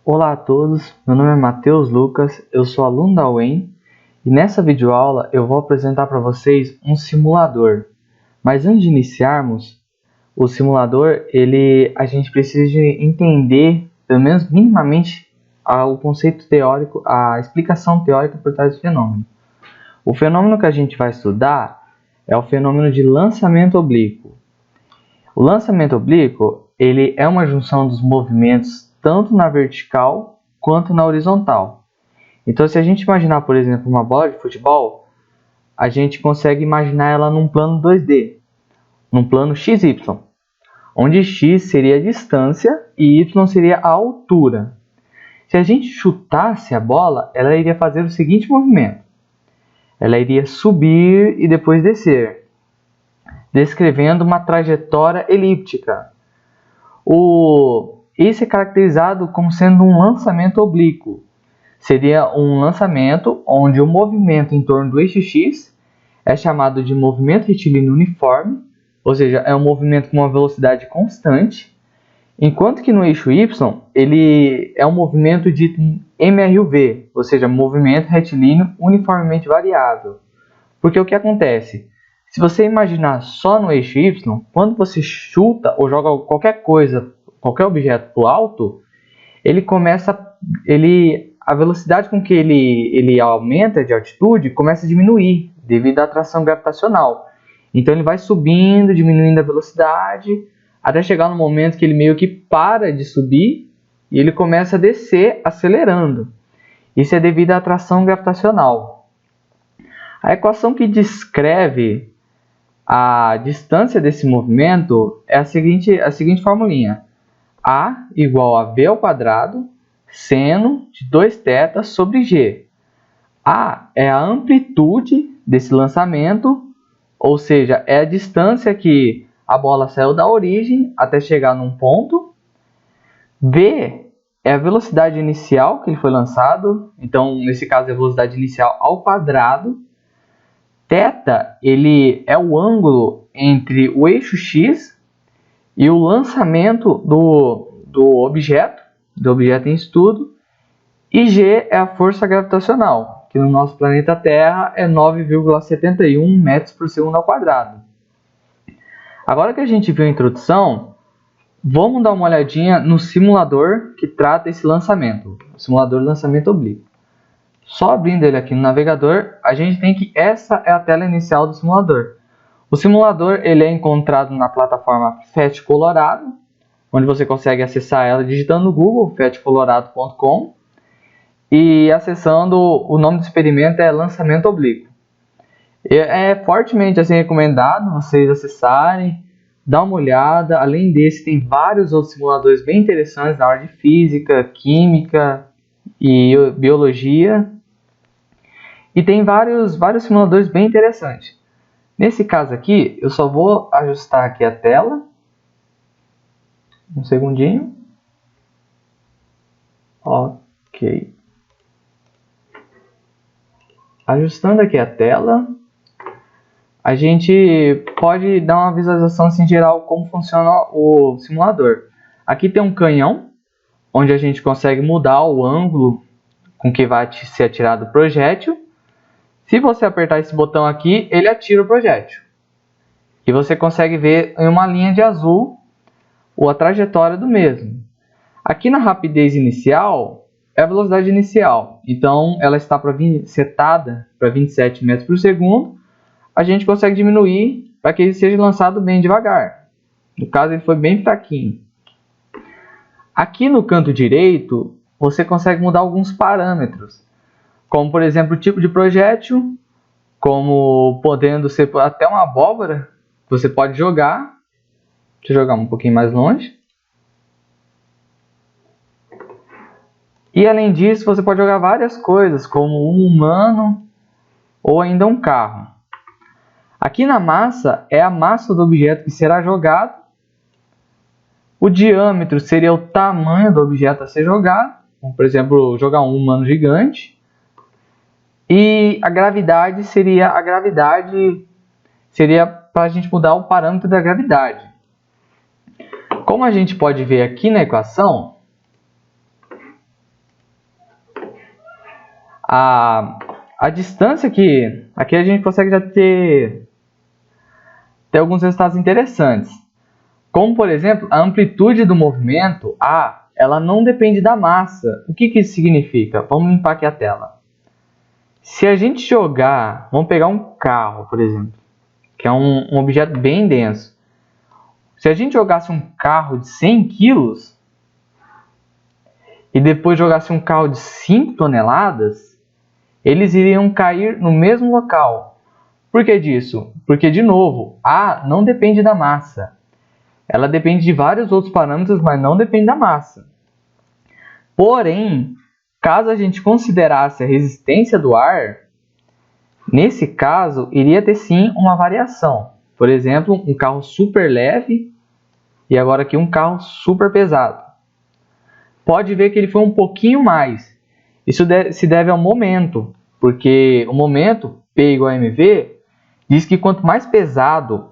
Olá a todos, meu nome é Matheus Lucas, eu sou aluno da UEM e nessa videoaula eu vou apresentar para vocês um simulador. Mas antes de iniciarmos, o simulador, a gente precisa de entender, pelo menos minimamente, o conceito teórico, a explicação teórica por trás do fenômeno. O fenômeno que a gente vai estudar é o fenômeno de lançamento oblíquo. O lançamento oblíquo, ele é uma junção dos movimentos tanto na vertical quanto na horizontal. Então, se a gente imaginar, por exemplo, uma bola de futebol, a gente consegue imaginar ela num plano 2D, num plano XY, onde x seria a distância e y seria a altura. Se a gente chutasse a bola, ela iria fazer o seguinte movimento. Ela iria subir e depois descer, descrevendo uma trajetória elíptica. Isso é caracterizado como sendo um lançamento oblíquo. Seria um lançamento onde o movimento em torno do eixo X é chamado de movimento retilíneo uniforme, ou seja, é um movimento com uma velocidade constante, enquanto que no eixo Y ele é um movimento dito MRUV, ou seja, movimento retilíneo uniformemente variável. Porque o que acontece? Se você imaginar só no eixo Y, quando você chuta ou joga qualquer coisa, qualquer objeto para o alto, a velocidade com que ele aumenta de altitude começa a diminuir devido à atração gravitacional. Então ele vai subindo, diminuindo a velocidade, até chegar no momento que ele meio que para de subir e ele começa a descer acelerando. Isso é devido à atração gravitacional. A equação que descreve a distância desse movimento é a seguinte formulinha. A igual a v ao quadrado seno de 2θ sobre g. A é a amplitude desse lançamento, ou seja, é a distância que a bola saiu da origem até chegar num ponto. V é a velocidade inicial que ele foi lançado, então nesse caso é a velocidade inicial ao quadrado. Θ, ele é o ângulo entre o eixo X e o lançamento do objeto em estudo. E G é a força gravitacional, que no nosso planeta Terra é 9,71 metros por segundo ao quadrado. Agora que a gente viu a introdução, vamos dar uma olhadinha no simulador que trata esse lançamento, o simulador de lançamento oblíquo. Só abrindo ele aqui no navegador, a gente tem que essa é a tela inicial do simulador. O simulador ele é encontrado na plataforma PhET Colorado, onde você consegue acessar ela digitando no Google, phetcolorado.com, e acessando o nome do experimento é lançamento oblíquo. É fortemente assim, recomendado vocês acessarem, dar uma olhada. Além desse, tem vários outros simuladores bem interessantes na área de física, química e biologia. E tem vários simuladores bem interessantes. Nesse caso aqui, eu só vou ajustar aqui a tela. Um segundinho. Ok. Ajustando aqui a tela, a gente pode dar uma visualização assim, geral como funciona o simulador. Aqui tem um canhão, onde a gente consegue mudar o ângulo com que vai ser atirado o projétil. Se você apertar esse botão aqui, ele atira o projétil. E você consegue ver em uma linha de azul a trajetória do mesmo. Aqui na rapidez inicial, é a velocidade inicial. Então, ela está setada para 27 metros por segundo. A gente consegue diminuir para que ele seja lançado bem devagar. No caso, ele foi bem fraquinho. Aqui no canto direito, você consegue mudar alguns parâmetros. Como, por exemplo, o tipo de projétil, como podendo ser até uma abóbora, você pode jogar. Deixa eu jogar um pouquinho mais longe. E além disso, você pode jogar várias coisas, como um humano ou ainda um carro. Aqui na massa, é a massa do objeto que será jogado. O diâmetro seria o tamanho do objeto a ser jogado. Como, por exemplo, jogar um humano gigante. E a gravidade seria para a gente mudar o parâmetro da gravidade. Como a gente pode ver aqui na equação, A distância aqui a gente consegue já ter alguns resultados interessantes. Como, por exemplo, a amplitude do movimento, A, ela não depende da massa. O que isso significa? Vamos limpar aqui a tela. Se a gente jogar, vamos pegar um carro, por exemplo, que é um objeto bem denso. Se a gente jogasse um carro de 100 kg e depois jogasse um carro de 5 toneladas, eles iriam cair no mesmo local. Por que disso? Porque, de novo, A não depende da massa. Ela depende de vários outros parâmetros, mas não depende da massa. Porém, caso a gente considerasse a resistência do ar, nesse caso, iria ter sim uma variação. Por exemplo, um carro super leve e agora aqui um carro super pesado. Pode ver que ele foi um pouquinho mais. Isso se deve ao momento, porque o momento, P igual a mv, diz que quanto mais pesado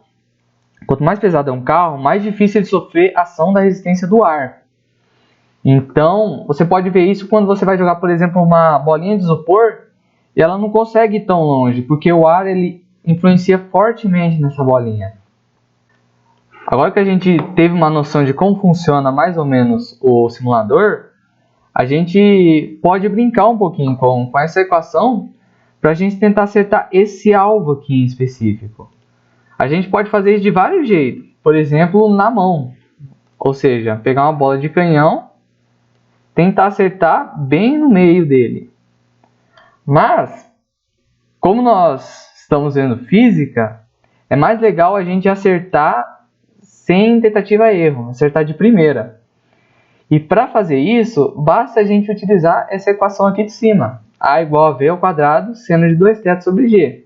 é um carro, mais difícil ele sofrer a ação da resistência do ar. Então, você pode ver isso quando você vai jogar, por exemplo, uma bolinha de isopor e ela não consegue ir tão longe, porque o ar ele influencia fortemente nessa bolinha. Agora que a gente teve uma noção de como funciona mais ou menos o simulador, a gente pode brincar um pouquinho com essa equação para a gente tentar acertar esse alvo aqui em específico. A gente pode fazer isso de vários jeitos, por exemplo, na mão. Ou seja, pegar uma bola de canhão, tentar acertar bem no meio dele. Mas, como nós estamos vendo física, é mais legal a gente acertar sem tentativa e erro, acertar de primeira. E para fazer isso, basta a gente utilizar essa equação aqui de cima. A igual a V ao quadrado, seno de 2θ sobre G.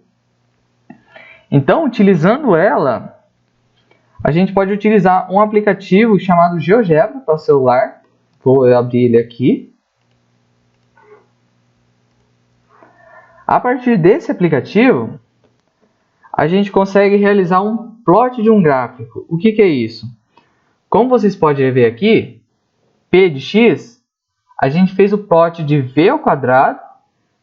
Então, utilizando ela, a gente pode utilizar um aplicativo chamado GeoGebra para o celular. Vou abrir ele aqui. A partir desse aplicativo, a gente consegue realizar um plot de um gráfico. O que é isso? Como vocês podem ver aqui, P de x, a gente fez o plot de V ao quadrado,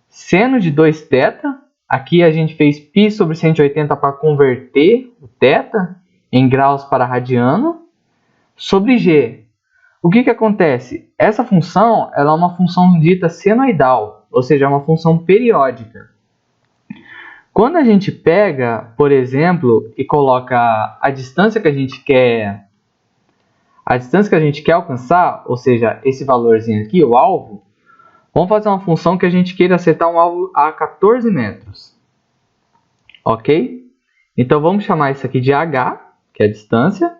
seno de 2θ. Aqui a gente fez π sobre 180 para converter o θ em graus para radiano, sobre g. O que acontece? Essa função ela é uma função dita senoidal, ou seja, é uma função periódica. Quando a gente pega, por exemplo, e coloca a distância que a gente quer alcançar, ou seja, esse valorzinho aqui, o alvo, vamos fazer uma função que a gente queira acertar um alvo a 14 metros. Ok? Então vamos chamar isso aqui de h, que é a distância.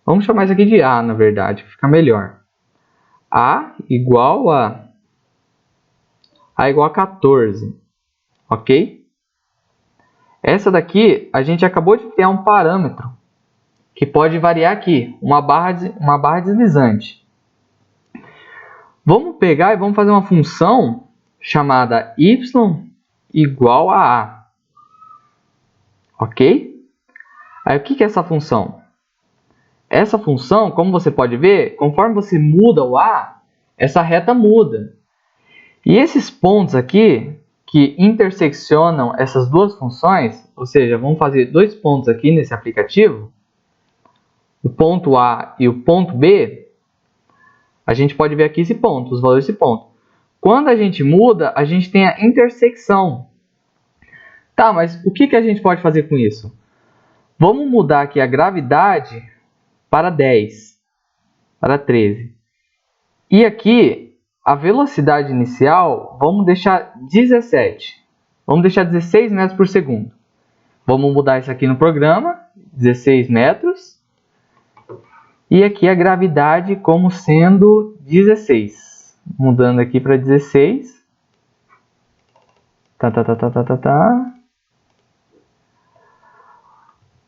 Vamos chamar isso aqui de a, na verdade, que fica melhor. A igual a 14. Ok? Essa daqui, a gente acabou de criar um parâmetro que pode variar aqui, uma barra deslizante. Vamos pegar e vamos fazer uma função chamada y igual a a. Ok? Aí o que é essa função? Essa função, como você pode ver, conforme você muda o a, essa reta muda. E esses pontos aqui, que interseccionam essas duas funções, ou seja, vamos fazer dois pontos aqui nesse aplicativo, o ponto A e o ponto B, a gente pode ver aqui esse ponto, os valores desse ponto. Quando a gente muda, a gente tem a intersecção. Tá, mas o que a gente pode fazer com isso? Vamos mudar aqui a gravidade para 10, para 13. E aqui, a velocidade inicial, vamos deixar 17. Vamos deixar 16 metros por segundo. Vamos mudar isso aqui no programa, 16 metros. E aqui a gravidade como sendo 16. Mudando aqui para 16.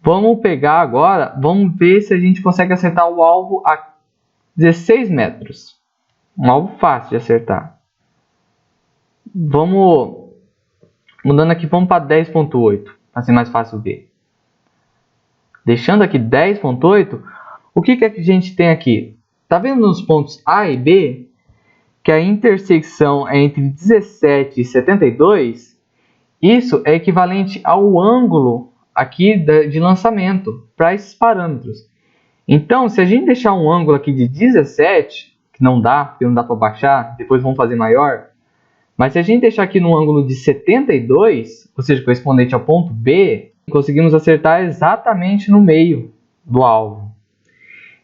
Vamos pegar agora, vamos ver se a gente consegue acertar o alvo a 16 metros. Um alvo fácil de acertar. Vamos mudando aqui, vamos para 10.8, para ser mais fácil ver. Deixando aqui 10.8, o que a gente tem aqui? Tá vendo nos pontos A e B que a intersecção é entre 17 e 72, isso é equivalente ao ângulo aqui de lançamento para esses parâmetros. Então, se a gente deixar um ângulo aqui de 17, que não dá, porque não dá para baixar, depois vamos fazer maior, mas se a gente deixar aqui no ângulo de 72, ou seja, correspondente ao ponto B, conseguimos acertar exatamente no meio do alvo.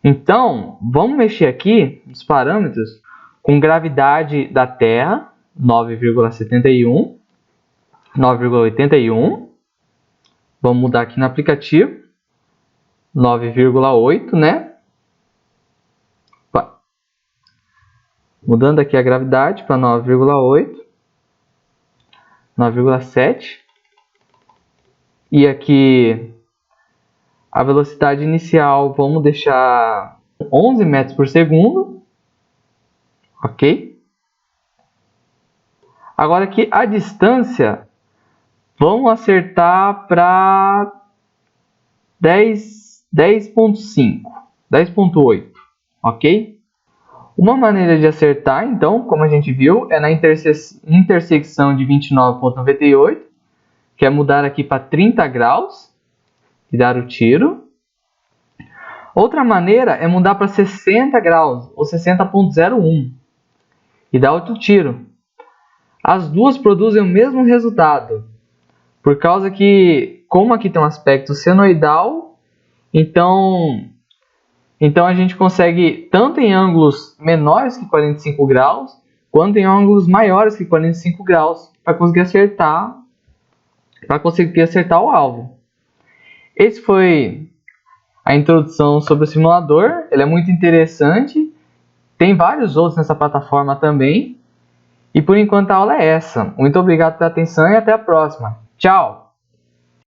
Então, vamos mexer aqui nos parâmetros com gravidade da Terra, 9,71, 9,81. Vamos mudar aqui no aplicativo, 9,8, né? Mudando aqui a gravidade para 9,8, 9,7. E aqui a velocidade inicial vamos deixar 11 metros por segundo. Ok? Agora aqui a distância, vamos acertar para 10.5, 10.8. Ok? Uma maneira de acertar, então, como a gente viu, é na intersecção de 29,98, que é mudar aqui para 30 graus e dar o tiro. Outra maneira é mudar para 60 graus, ou 60,01, e dar outro tiro. As duas produzem o mesmo resultado, por causa que, como aqui tem um aspecto senoidal, então a gente consegue, tanto em ângulos menores que 45 graus, quanto em ângulos maiores que 45 graus, para conseguir acertar o alvo. Esse foi a introdução sobre o simulador. Ele é muito interessante. Tem vários outros nessa plataforma também. E por enquanto a aula é essa. Muito obrigado pela atenção e até a próxima. Tchau!